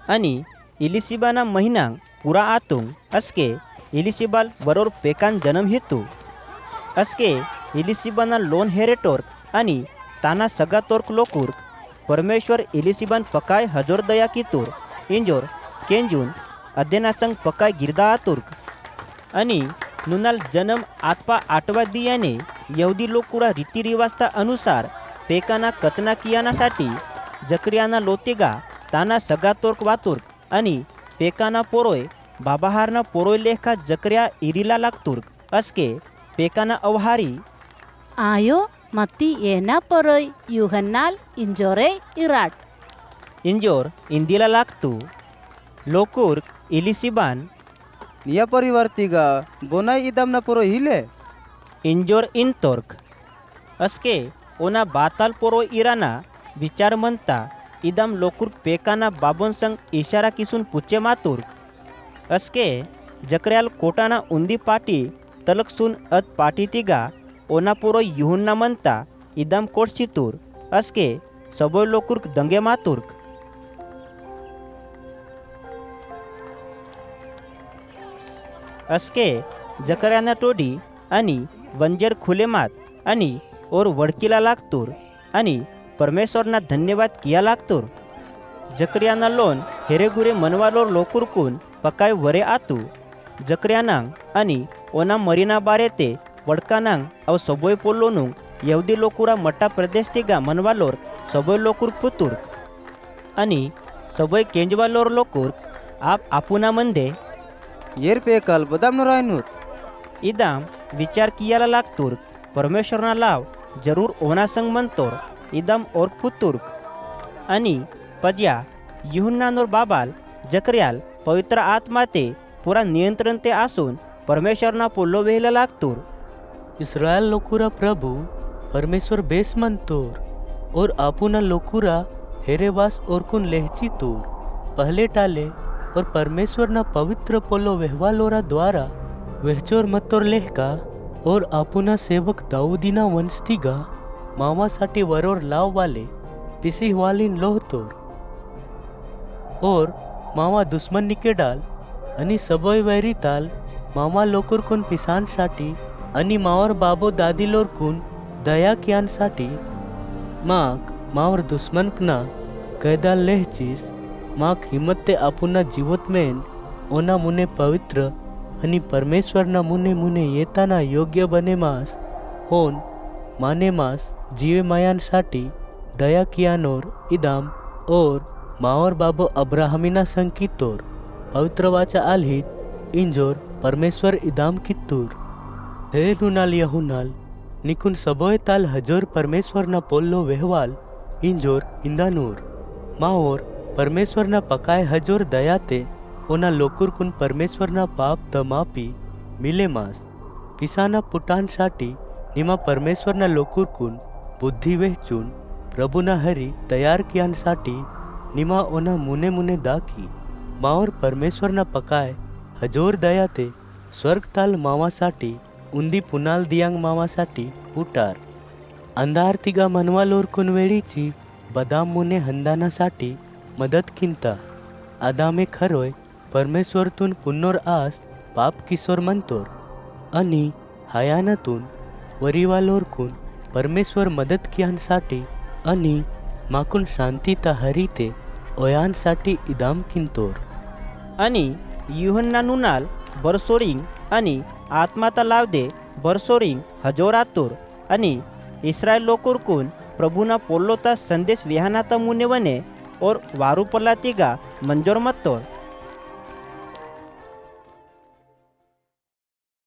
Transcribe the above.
आणि इलिसिबाना महिनांग पुरा आतुंग अस्के इलिसिबाल बरोर पेकान जन्म हेतू अस्के इलिसिबाना लोन हेरेटोर्क आणि ताना सगा तोर्क लोकुर्क परमेश्वर इलिसिबान पकाय हजोर दया कितूर इंजोर केंजून अध्यनासंग पकाय गिरदा आतुर्क आणि नुनाल जन्म आतपा आठवा दियाने यहुदी लोकुरा रीतिरिवाजता अनुसार पेकाना कतना कियानासाठी जकरियाना लोतेगा ताना सगा तोर्क वातुर्क आणि पेकाना पोरोय बाबाहारना पोरोय लेखा जकरिया इरिला लागतुर्क अस्के पेकाना अवहारी आयो मती येना परय युहन्नाल इंजोरे इराट इंजोर इंदिला लागतू लोकुर्क इलिसिबान निया परिवर्तिगा बोनाई इदम न पुरो हिले इंजोर इंतोर्क अस्के ओना बाताल पोरो इराना विचार म्हणता इदम लोकुर्क पेकाना बाबोन संग इशारा किसून पुच्चे मातुर्क अस्के जकर्याल कोटाना उंदी पाटी तलकसून अत पाटी तिगा ओना पोरो युहुन्ना म्हणता इदम कोटशितूर अस्के सबोय लोकुर्क दंगे मातुर्क अस्के जकर्याना टोडी आणि वंजर खुलेमात आणि और वडकीला लागतूर आणि परमेश्वरना धन्यवाद किया लागतूर जकरियाना लोन हेरेगुरे मनवालोर लोकुरकून पकाय वरे आतू जकरियानांग आणि ओना मरीना बारे ते वडकानांग अव सबोय पोल्लोनुंग यहुदी लोकुरा मट्टा प्रदेश तिगा मनवालोर सबोय लोकुर्क पुतुर्क आणि सबोय केंजवालोर लोकुर्क आप आपुना मंदे येर पेकल बदाम न रायनूर इदाम विचार कियाला लागतुर्क परमेश्वरना लाव जरूर ओना संग म्हणतोर इदम और पुतुर्क आणि पज्या युहन्नानोर बाबाल जकर्याल पवित्र आत्मा ते पुरा नियंत्रण ते आसून परमेश्वरना पोल्लो वेहला लागतूर इस्रायल लोकुरा प्रभु परमेश्वर बेस मंतोर और आपुना लोकुरा हेरेवास ओरकुन लेहची तूर पहले टाले और परमेश्वर ना पवित्र पोलो वेहवालोरा द्वारा वेहचोर मतोर लेहका और आपुना सेवक दाऊदीना वंशतीगा मामासाठी वरोर लाव वाले पिसी वालीन लोहतोर और मामा दुश्मन निकेडाल आणि सबोय वैरिताल मामा लोकुरकुन पिसांसाठी आणि मावर बाबो दादी लोरकुन दया कियांसाठी माक मावर दुश्मनकना कैदाल लेहचीस माक हिम्मत ते आपुना जीवत मेन ओना मुने पवित्र आणि परमेश्वरना मुने मुने येताना योग्य बने मास होन माने मास जीवे मायांसाठी दया कियानोर इदाम और मावर बाबो अब्राहमीना संकितोर पवित्र वाचा आल्हित इंजोर परमेश्वर इदाम कित्तूर हे नुनाल यहुनाल निकुन सबोय ताल हजोर परमेश्वरना पोल्लो वेहवाल इंजोर इंदानूर माओर परमेश्वरना पकाय हजोर दयाते ओना लोकुरकुन परमेश्वरना पाप तमापी मिले मास पिसाना पुटांसाठी निमा परमेश्वरना लोकुरकुन बुद्धी वेहचून प्रभुना हरी तयार कियांसाठी निमा ओना मुने मुने दाकी मावर परमेश्वरना पकाय हजोर दयाते स्वर्गताल मावासाठी उंदी पुनाल दियांग मावासाठी उटार अंधार तिगा मनवालोर कुनवेळीची बदाम मुने हंदानासाठी मदत किंता आदामे खरोय परमेश्वरतून पुन्नोर आस पाप किशोर म्हणतोर आणि हायानातून वरिवालोरकून परमेश्वर मदत कियांसाठी आणि माकून शांतीता हरीते ओयांसाठी इदाम किंतोर आणि युहन्ना नुनाल बरसोरिंग आणि आत्माता लावदे बरसोरिंग हजोरातूर आणि इस्रायल लोकुरकून प्रभुना पोल्लोता संदेश विहानाता मुनेवने और वारुपल्ला तिगा मंजोर मत्तोर